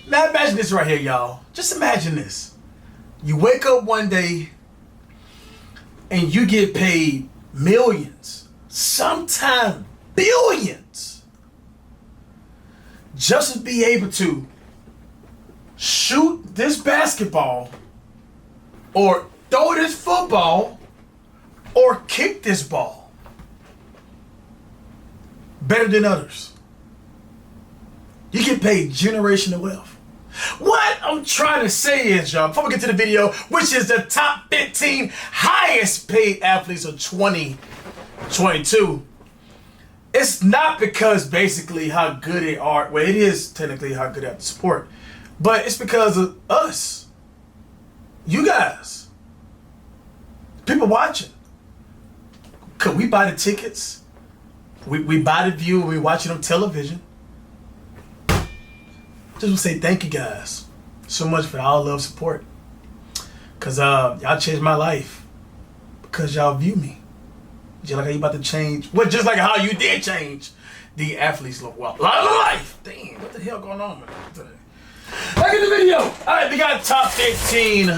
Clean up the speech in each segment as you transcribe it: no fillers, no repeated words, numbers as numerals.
Now imagine this right here, y'all. Just imagine this. You wake up one day and you get paid millions, sometimes billions, just to be able to shoot this basketball or throw this football or kick this ball better than others. You get paid generational wealth. What I'm trying to say is, y'all, before we get to the video, which is the top 15 highest paid athletes of 2022, it's not because basically how good they are. Well, it is technically how good they are at the sport, but it's because of us, you guys, people watching. Could we buy the tickets? We buy the view, we watch it on television. Just want to say thank you guys so much for all love, support. Cause y'all changed my life. Because y'all view me. Just like how you about to change. Well, just like how you did change the athletes' life. Damn, what the hell going on, man? Back in the video. Alright, we got top 15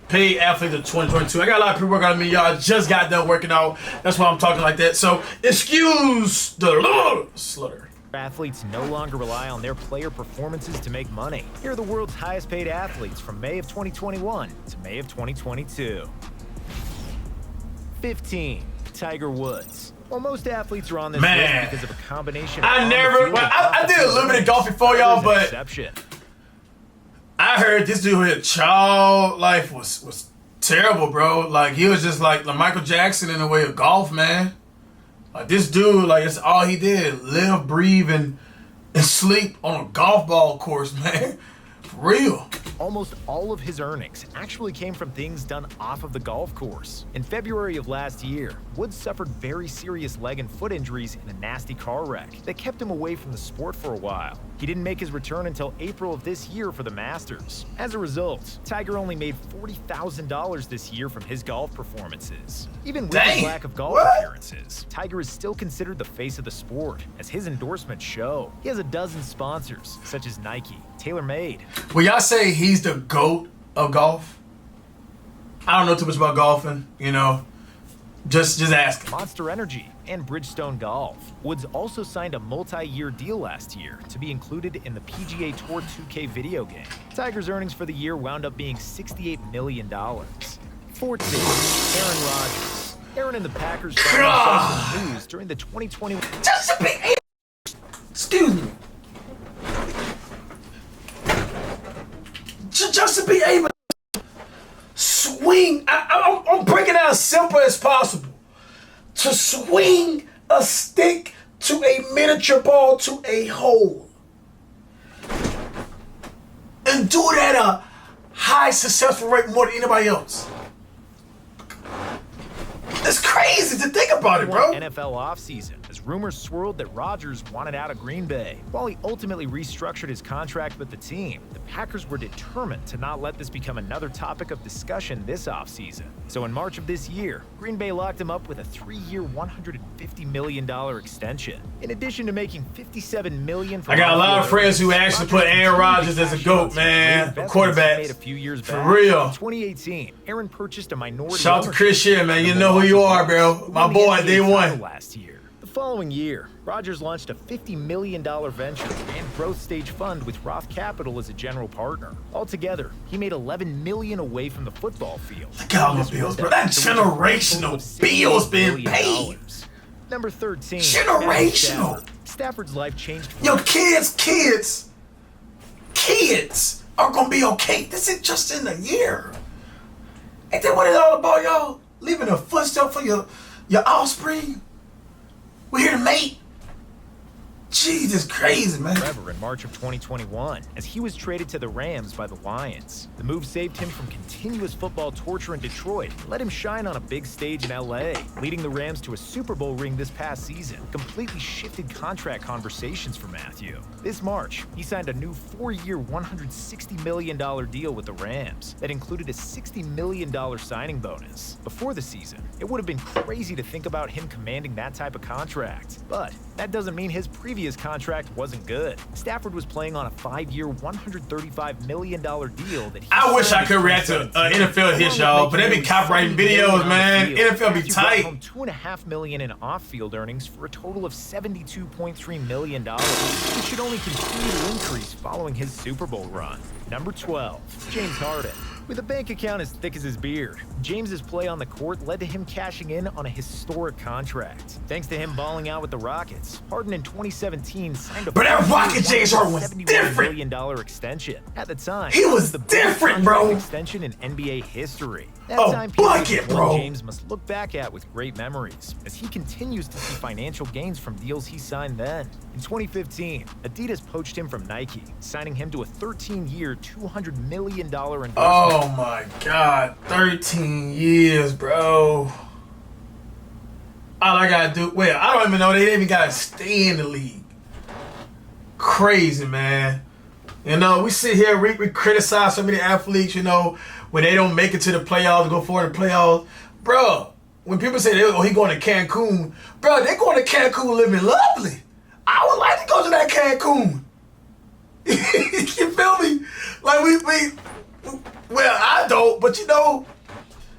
paid athletes of 2022. I got a lot of people working on me. Y'all just got done working out. That's why I'm talking like that. So excuse the slur. Athletes no longer rely on their player performances to make money. Here are the world's highest paid athletes from May of 2021 to May of 2022. 15. Tiger Woods. While most athletes are on this list because of a combination of I did a little bit of golf before y'all, but I heard this dude here, child life was terrible, bro. Like, he was just like Michael Jackson in the way of golf, man. Like, this dude, like, it's all he did. Live, breathe, and sleep on a golf ball course, man. For real. Almost all of his earnings actually came from things done off of the golf course. In February of last year, Woods suffered very serious leg and foot injuries in a nasty car wreck that kept him away from the sport for a while. He didn't make his return until April of this year for the Masters. As a result, Tiger only made $40,000 this year from his golf performances. Even with his lack of golf appearances, Tiger is still considered the face of the sport, as his endorsements show. He has a dozen sponsors, such as Nike, TaylorMade. Will y'all say he's the GOAT of golf? I don't know too much about golfing, you know. Just ask. Monster Energy and Bridgestone Golf. Woods also signed a multi-year deal last year to be included in the PGA Tour 2K video game. Tiger's earnings for the year wound up being $68 million. 14. Aaron Rodgers. Aaron and the Packers found themselves in the news during the 2021. Excuse me. Just to be able to swing, I'm breaking it out as simple as possible. To swing a stick to a miniature ball to a hole. And do it at a high successful rate more than anybody else. It's crazy to think about it, bro. NFL offseason, as rumors swirled that Rodgers wanted out of Green Bay. While he ultimately restructured his contract with the team, the Packers were determined to not let this become another topic of discussion this offseason. So in March of this year, Green Bay locked him up with a 3-year, $150 million extension. In addition to making $57 million for I got a lot of friends who actually put Aaron Rodgers as a GOAT, man. A quarterback. Made a few years for back. real. In 2018, Aaron purchased a minority. Shout out to Christian, man. You know who you are, bro. My boy, day one. Last year. The following year, Rodgers launched a $50 million venture and growth stage fund with Roth Capital as a general partner. Altogether, he made $11 million away from the football field. Look at all the bills, bro. That generational bills being paid. Number 13. Generational. Stafford's life changed. Yo, kids are gonna be okay. This is just in a year. Ain't that what it's all about, y'all? Leaving a footstep for your offspring. We're here to mate. Jesus, crazy, man. Forever in March of 2021, as he was traded to the Rams by the Lions. The move saved him from continuous football torture in Detroit, let him shine on a big stage in LA, leading the Rams to a Super Bowl ring this past season. Completely shifted contract conversations for Matthew. This March, he signed a new 4-year, $160 million deal with the Rams that included a $60 million signing bonus. Before the season, it would have been crazy to think about him commanding that type of contract, but that doesn't mean his previous his contract wasn't good. Stafford was playing on a 5-year, $135 million deal that he I wish I signed could in react to 2017, NFL hits, y'all, but they be copyrighting videos, man. NFL be tight. $2.5 million in off-field earnings for a total of $72.3 million. It should only continue to increase following his Super Bowl run. Number 12, James Harden. With a bank account as thick as his beard, James's play on the court led to him cashing in on a historic contract. Thanks to him balling out with the Rockets, Harden in 2017 signed a But that Rocket James Harden was different. $71 million extension. At the time, He was the different, biggest bro. extension in NBA history. That Oh, time bucket, period bro. James must look back at with great memories, as he continues to see financial gains from deals he signed then. In 2015, Adidas poached him from Nike, signing him to a 13-year, $200 million endorsement. Oh my God, 13 years, bro. All I gotta do, well, I don't even know, they didn't even gotta stay in the league. Crazy, man. You know, we sit here, we criticize so many athletes, you know, when they don't make it to the playoffs, go forward to the playoffs. Bro, when people say, oh, he going to Cancun, bro, they going to Cancun living lovely. I would like to go to that Cancun. You feel me? Like, well, I don't, but you know,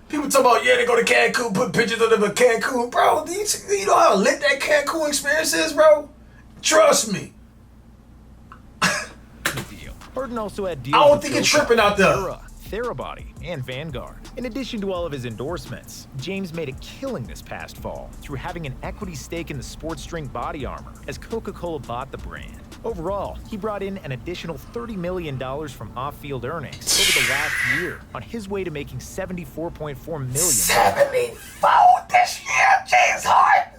people talk about, yeah, they go to Cancun, put pictures of them in Cancun. Bro, you know how lit that Cancun experience is, bro? Trust me. Harden also had deals I don't with think you're Jokic, tripping out there. Therabody, and Vanguard. In addition to all of his endorsements, James made a killing this past fall through having an equity stake in the sports drink body armor as Coca-Cola bought the brand. Overall, he brought in an additional $30 million from off-field earnings over the last year, on his way to making $74.4 million. 74 this year, James Harden.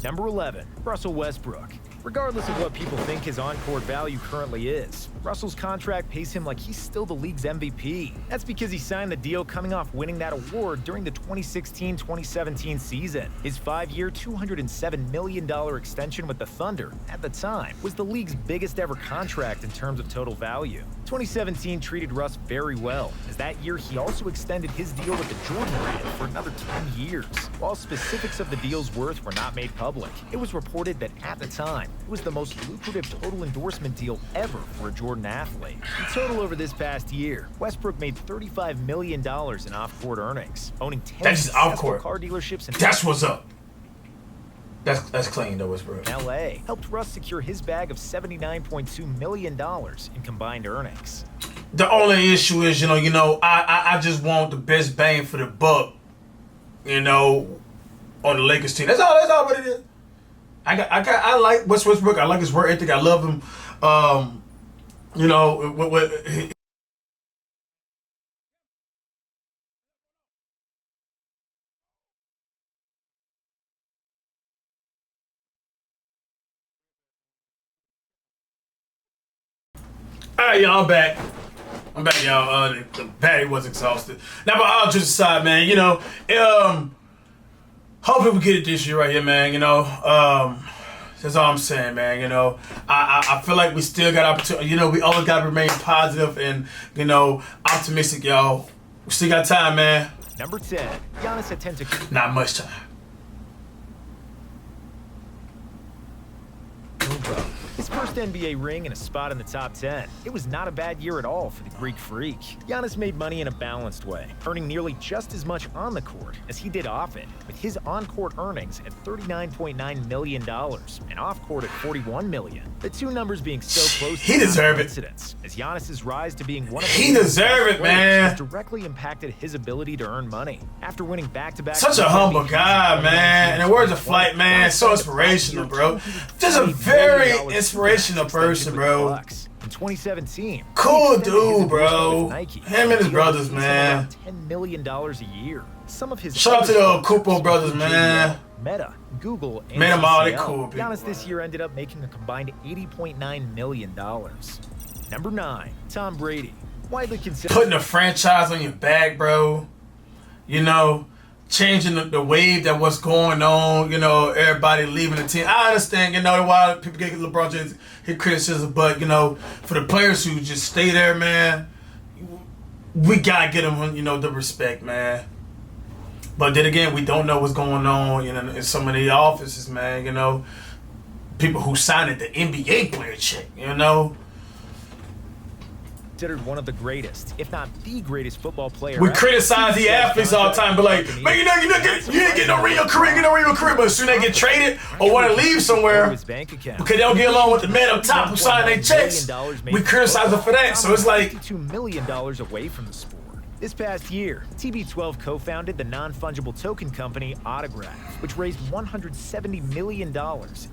Number 11, Russell Westbrook. Regardless of what people think his on-court value currently is, Russell's contract pays him like he's still the league's MVP. That's because he signed the deal coming off winning that award during the 2016-2017 season. His 5-year, $207 million extension with the Thunder, at the time, was the league's biggest ever contract in terms of total value. 2017 treated Russ very well, as that year he also extended his deal with the Jordan brand for another 10 years. While specifics of the deal's worth were not made public, it was reported that at the time, it was the most lucrative total endorsement deal ever for a Jordan athlete. In total over this past year, Westbrook made $35 million in off-court earnings, owning 10 successful car dealerships in That's what's up. That's clean though, Westbrook. LA helped Russ secure his bag of $79.2 million in combined earnings. The only issue is, I just want the best bang for the buck, on the Lakers team. That's all what it is. I like Westbrook. I like his work ethic. I love him. All right, y'all, I'm back. Y'all. The battery was exhausted. Now, but all jokes aside, man, hopefully we get it this year right here, man. That's all I'm saying, man. I feel like we still got opportunity. We always got to remain positive and, optimistic, y'all. We still got time, man. Number 10, Giannis Antetokounmpo. Not much time. His first NBA ring and a spot in the top 10. It was not a bad year at all for the Greek freak. Giannis made money in a balanced way, earning nearly just as much on the court as he did off it, with his on-court earnings at $39.9 million and off-court at $41 million. The two numbers being so close he deserve it. As Giannis's rise to being one of the he deserve it, man. Directly impacted his ability to earn money. After winning back-to-back, such a humble guy, man. And the words of Flight, man, so inspirational, bro. Just a very inspirational person, bro. In 2017, cool dude, bro. Him and his brothers, man. $10 million a year. Some of his shout out to the Kupo brothers, man. Meta, Google, and made them all they cool. Giannis this year ended up making a combined $80.9 million. Number 9, Tom Brady. Widely considered putting a franchise on your back, bro. Changing the wave that what's going on, everybody leaving the team. I understand, why people get LeBron James hit criticism, but, for the players who just stay there, man, we gotta get them, the respect, man. But then again, we don't know what's going on in some of the offices, man. You know, people who signed the NBA player check. You know, considered one of the greatest, if not the greatest football player. We criticize the athletes all the time, but like, man, you didn't get no real career, but as soon as they get traded or want to leave somewhere because they don't get along with the man up top who signed their checks, we criticize them for that. So it's like $2 million away from the sport. This past year, TB12 co-founded the non-fungible token company Autograph, which raised $170 million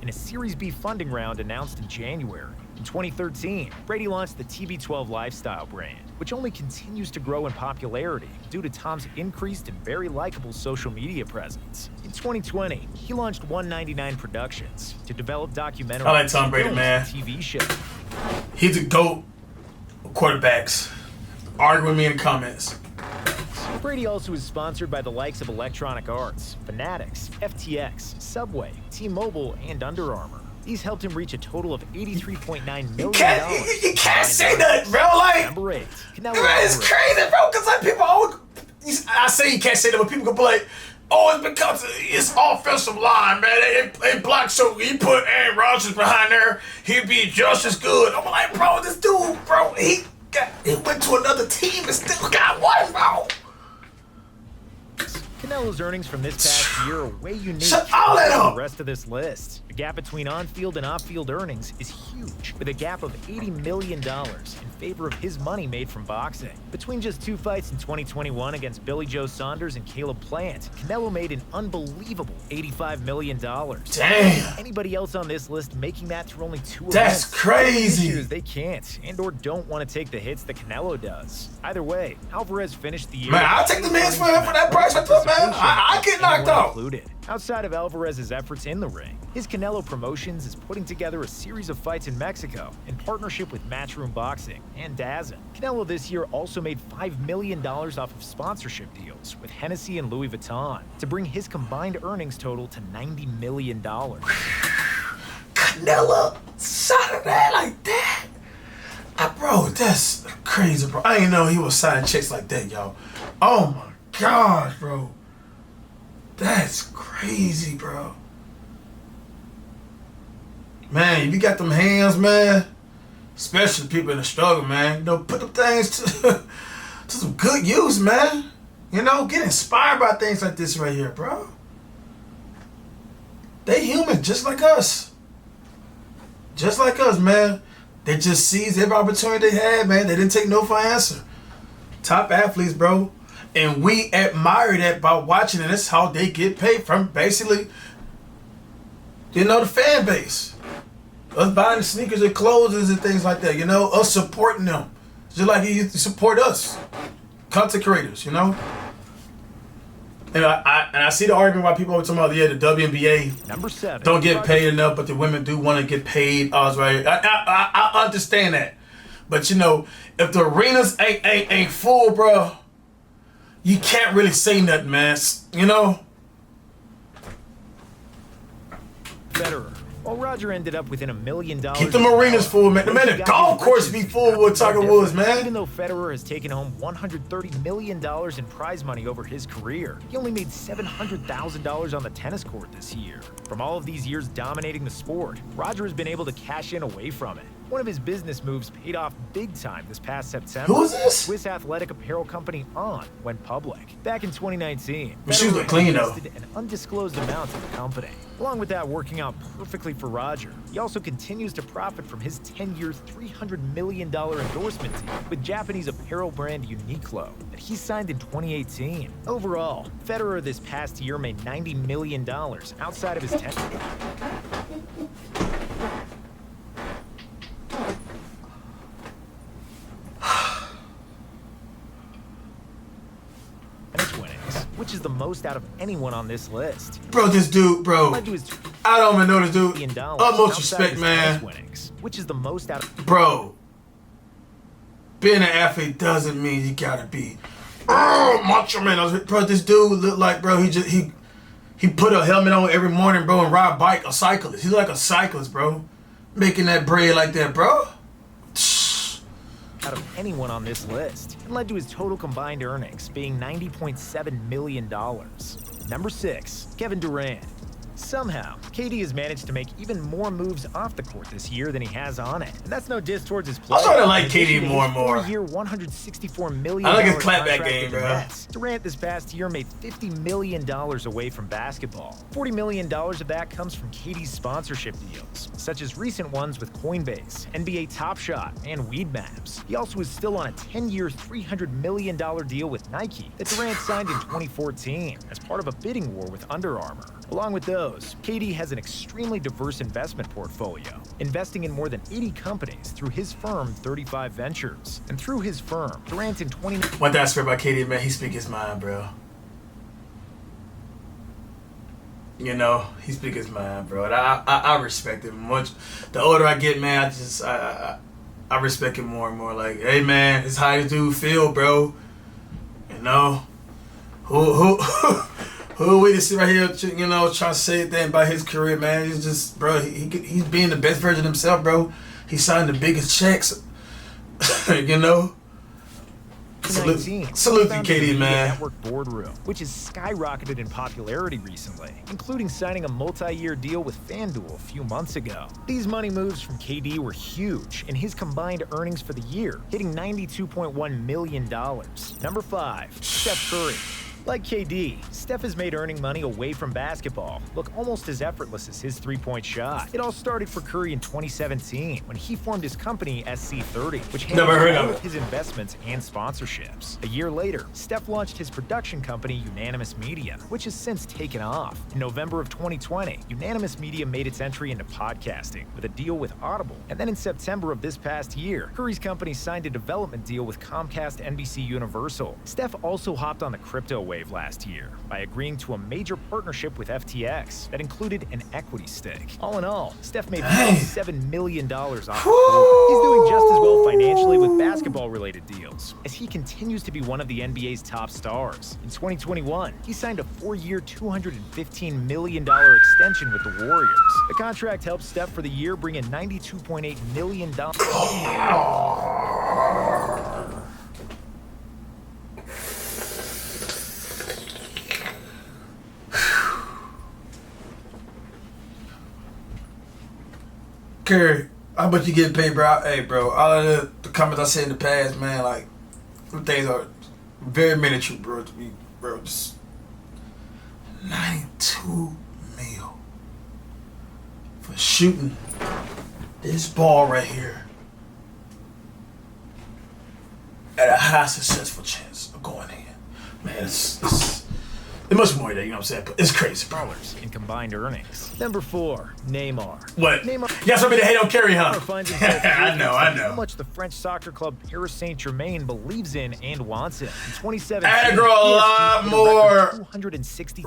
in a Series B funding round announced in January. In 2013, Brady launched the TB12 lifestyle brand, which only continues to grow in popularity due to Tom's increased and very likable social media presence. In 2020, he launched 199 Productions to develop documentaries. I like Tom Brady, man. TV show. He's a GOAT of quarterbacks. Argue with me in the comments. Brady also is sponsored by the likes of Electronic Arts, Fanatics, FTX, Subway, T-Mobile, and Under Armour. These helped him reach a total of $83.9 million. You can't say that, bro. Like, number 8. It's crazy, bro. Because like people always, I say you can't say that, but people can be like, oh, it's because it's offensive line, man. They block, so you put Aaron Rodgers behind there, he'd be just as good. I'm like, bro, this dude, bro, he went to another team and still got one, bro. Canelo's earnings from this past year are way unique Shut all that up. The rest of this list. The gap between on-field and off-field earnings is huge, with a gap of $80 million in favor of his money made from boxing. Between just 2 fights in 2021 against Billy Joe Saunders and Caleb Plant, Canelo made an unbelievable $85 million. Damn. Anybody else on this list making that through only 2 That's events? crazy. The they can't and or don't want to take the hits that Canelo does. Either way, Alvarez finished the year. Man, I'll take the man's for that price I put, man. I get knocked out. Included. Outside of Alvarez's efforts in the ring, his Canelo Promotions is putting together a series of fights in Mexico in partnership with Matchroom Boxing and DAZN. Canelo this year also made $5 million off of sponsorship deals with Hennessy and Louis Vuitton to bring his combined earnings total to $90 million. Canelo shot that like that? Bro, that's crazy, bro. I didn't know he was signing checks like that, y'all. Oh my gosh, bro. That's crazy, bro. Man, if you got them hands, man, especially people in the struggle, man, you know, put them things to some good use, man. You know, get inspired by things like this right here, bro. They human, just like us. Just like us, man. They just seized every opportunity they had, man. They didn't take no for an answer. Top athletes, bro. And we admire that by watching it. That's how they get paid from, basically, you know, the fan base. Us buying sneakers and clothes and things like that, you know, us supporting them. Just like you support us, content creators, you know. And I see the argument why people are talking about, yeah, the WNBA Number 7 don't get paid enough, but the women do want to get paid. I understand that. But, you know, if the arenas ain't full, bro, you can't really say nothing, man. You know? Federer. While Roger ended up within $1 million. Keep the arenas full, man. Man, the golf course be full with Tiger Woods, man. Even though Federer has taken home $130 million in prize money over his career, he only made $700,000 on the tennis court this year. From all of these years dominating the sport, Roger has been able to cash in away from it. One of his business moves paid off big time this past September. Who is this? Swiss athletic apparel company On went public. Back in 2019, The shoes look clean, though. invested an undisclosed amount in the company. Along with that working out perfectly for Roger, he also continues to profit from his 10-year, $300 million endorsement deal with Japanese apparel brand Uniqlo that he signed in 2018. Overall, Federer this past year made $90 million outside of his tennis. Which is the most out of anyone on this list. Bro, this dude, bro. I don't even know this dude. Utmost respect, man. Winnings, which is the most out of. Bro, being an athlete doesn't mean you gotta be macho man. Bro, this dude look like, bro, he put a helmet on every morning, bro, and ride a bike, a cyclist. He's like a cyclist, bro. Making that bread like that, bro. out of anyone on this list and led to his total combined earnings being $90.7 million. Number 6, Kevin Durant. Somehow, KD has managed to make even more moves off the court this year than he has on it. And that's no diss towards his play. I'm starting to like KD more and more. Four-year, $164 million. I like his clapback game, bro. Durant this past year made $50 million away from basketball. $40 million of that comes from KD's sponsorship deals, such as recent ones with Coinbase, NBA Top Shot, and Weed Maps. He also is still on a 10-year, $300 million deal with Nike that Durant signed in 2014 as part of a bidding war with Under Armour. Along with those, KD has an extremely diverse investment portfolio, investing in more than 80 companies through his firm 35 Ventures. And through his firm, Durant in 20... One thing I swear about KD, man, he speak his mind, bro. You know, he speak his mind, bro. And I respect him much. The older I get, man, I respect him more and more. Like, hey, man, it's how this dude feel, bro. You know, who are we to sit right here, you know, trying to say anything about his career, man? He's just, bro, he's being the best version of himself, bro. He signed the biggest checks, you know. Salute you, KD, man. Network Boardroom, which has skyrocketed in popularity recently, including signing a multi-year deal with FanDuel a few months ago. These money moves from KD were huge, and his combined earnings for the year hitting $92.1 million. Number 5, Steph Curry. Like KD, Steph has made earning money away from basketball look almost as effortless as his three-point shot. It all started for Curry in 2017 when he formed his company SC30, which handles all of his investments and sponsorships. A year later, Steph launched his production company Unanimous Media, which has since taken off. In November of 2020, Unanimous Media made its entry into podcasting with a deal with Audible. And then in September of this past year, Curry's company signed a development deal with Comcast NBC Universal. Steph also hopped on the crypto wave last year by agreeing to a major partnership with FTX that included an equity stake. All in all, Steph made $7 million off the court. He's doing just as well financially with basketball-related deals, as he continues to be one of the NBA's top stars. In 2021, he signed a 4-year, $215 million extension with the Warriors. The contract helped Steph for the year bring in $92.8 million. Curry, how much you getting paid, bro? Hey, bro, all of the comments I said in the past, man, like, them things are very miniature, bro, to me, bro. Just 92 mil for shooting this ball right here at a high successful chance of going in. Man, it's much more than that, you know what I'm saying? But it's crazy, bro. In combined earnings. Number 4, Neymar. What? Neymar. You got somebody to hate on Curry, huh? I know. How much the French soccer club Paris Saint-Germain believes in and wants him. In 2017, I grow a lot more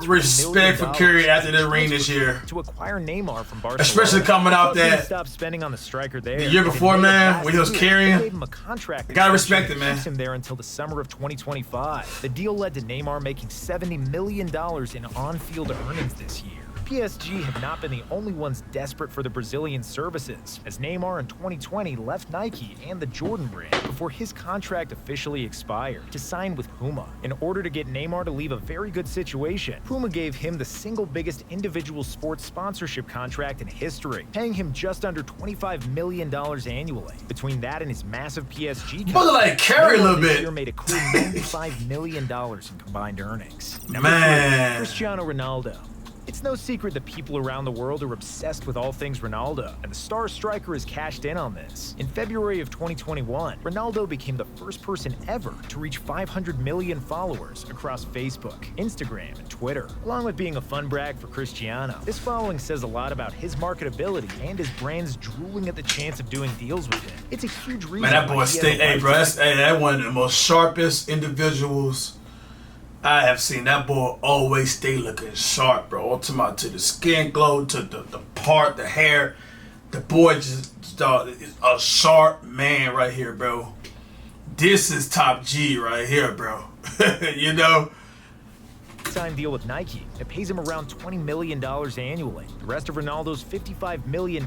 respect for Curry after the ring this year. To acquire Neymar from Barcelona. Especially coming out that stop spending on the striker there. The year before, man, when he was carrying. Gave him a contract. Gotta respect it, man. Him there until the summer of 2025. The deal led to Neymar making $70 million in on-field earnings this year. PSG have not been the only ones desperate for the Brazilian services, as Neymar in 2020 left Nike and the Jordan brand before his contract officially expired to sign with Puma. In order to get Neymar to leave a very good situation, Puma gave him the single biggest individual sports sponsorship contract in history, paying him just under $25 million annually. Between that and his massive PSG contract, but like Curry a little bit. Year made a cool $95 million in combined earnings. Number 3, Cristiano Ronaldo. It's no secret that people around the world are obsessed with all things Ronaldo, and the star striker has cashed in on this. In February of 2021, Ronaldo became the first person ever to reach 500 million followers across Facebook, Instagram, and Twitter. Along with being a fun brag for Cristiano, this following says a lot about his marketability and his brands drooling at the chance of doing deals with him. It's a huge reason. Man, that boy that one of the most sharpest individuals I have seen. That boy always stay looking sharp, bro. Ultimate to the skin glow, to the part, the hair. The boy just is a sharp man right here, bro. This is top G right here, bro. You know? Signed deal with Nike, It pays him around $20 million annually. The rest of Ronaldo's $55 million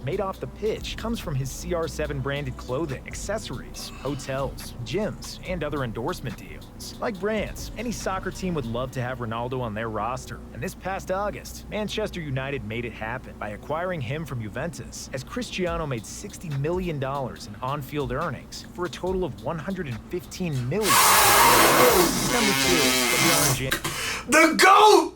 made off the pitch comes from his CR7 branded clothing, accessories, hotels, gyms, and other endorsement deals. Like brands, any soccer team would love to have Ronaldo on their roster. And this past August, Manchester United made it happen by acquiring him from Juventus, as Cristiano made $60 million in on-field earnings for a total of $115 million. Number 2, LeBron James. The GOAT!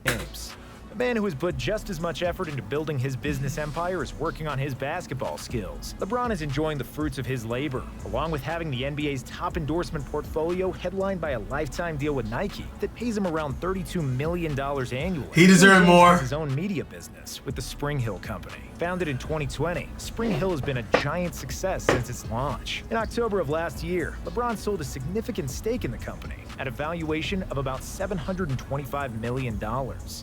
A man who has put just as much effort into building his business empire as working on his basketball skills. LeBron is enjoying the fruits of his labor, along with having the NBA's top endorsement portfolio headlined by a lifetime deal with Nike that pays him around $32 million annually. He deserves more. He has his own media business with the Spring Hill Company. Founded in 2020, Spring Hill has been a giant success since its launch. In October of last year, LeBron sold a significant stake in the company at a valuation of about $725 million.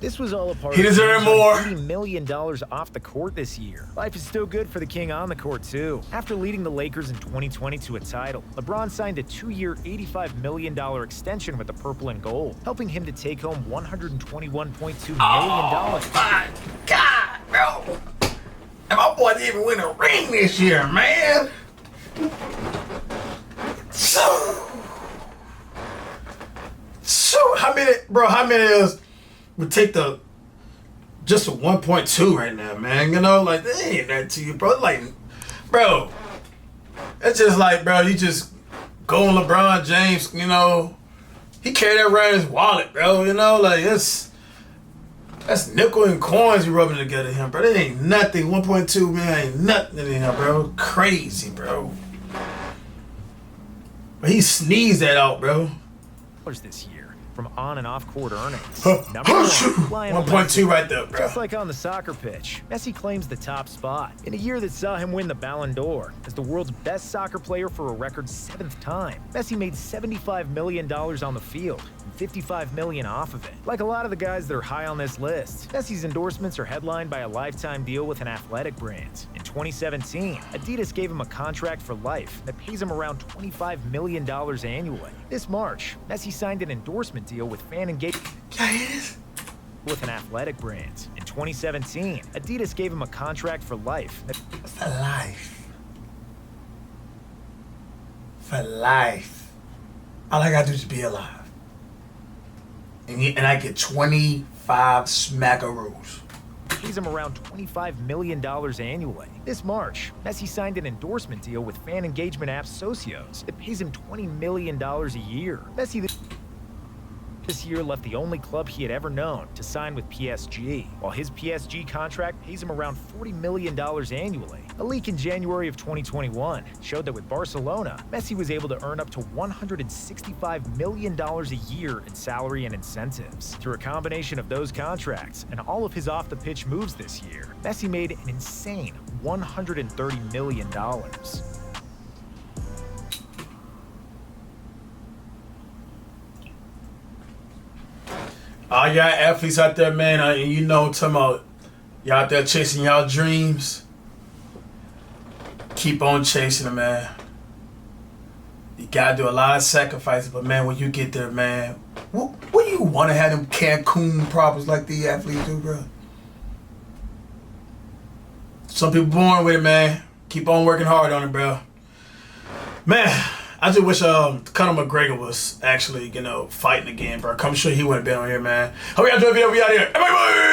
This was all a part he deserved more. $80 million off the court this year. Life is still good for the king on the court, too. After leading the Lakers in 2020 to a title, LeBron signed a 2-year, $85 million extension with the Purple and Gold, helping him to take home $121.2 million. Oh, my God, bro. And my boy didn't even win a ring this year, man. So how many of us would take just a 1.2 right now, man? You know, like, that ain't that to you, bro. Like, bro, it's just like, bro, you just go on LeBron James, you know, he carried that around his wallet, bro, you know, like, that's nickel and coins you rubbing together here, bro. That ain't nothing. 1.2, man, ain't nothing in here, bro. Crazy, bro. But he sneezed that out, bro. This year from on and off court earnings. Number 1, Lionel 1.2 right there, bro. Just like on the soccer pitch, Messi claims the top spot in a year that saw him win the Ballon d'Or as the world's best soccer player for a record 7th time. Messi made $75 million on the field and $55 million off of it. Like a lot of the guys that are high on this list, Messi's endorsements are headlined by a lifetime deal with an athletic brand. In 2017, Adidas gave him a contract for life that pays him around $25 million annually. This March, Messi signed an endorsement deal with fan engagement with an athletic brand. In 2017, Adidas gave him a contract for life. For life. For life. All I gotta do is be alive. And I get 25 smackaroos. Pays him around $25 million annually. This March, Messi signed an endorsement deal with fan engagement app Socios that pays him $20 million a year. Messi this year left the only club he had ever known to sign with PSG, while his PSG contract pays him around $40 million annually. A leak in January of 2021 showed that with Barcelona, Messi was able to earn up to $165 million a year in salary and incentives. Through a combination of those contracts and all of his off-the-pitch moves this year, Messi made an insane $130 million. All y'all athletes out there, man, and you know I'm talking about, y'all out there chasing y'all dreams. Keep on chasing them, man. You gotta do a lot of sacrifices, but man, when you get there, man, what do you want to have them Cancun problems like the athletes do, bro? Some people born with it, man. Keep on working hard on it, bro. Man, I just wish Conor McGregor was actually, fighting again, bro. I'm sure he wouldn't have been on here, man. Hope y'all enjoyed the video. We out here. Bye-bye.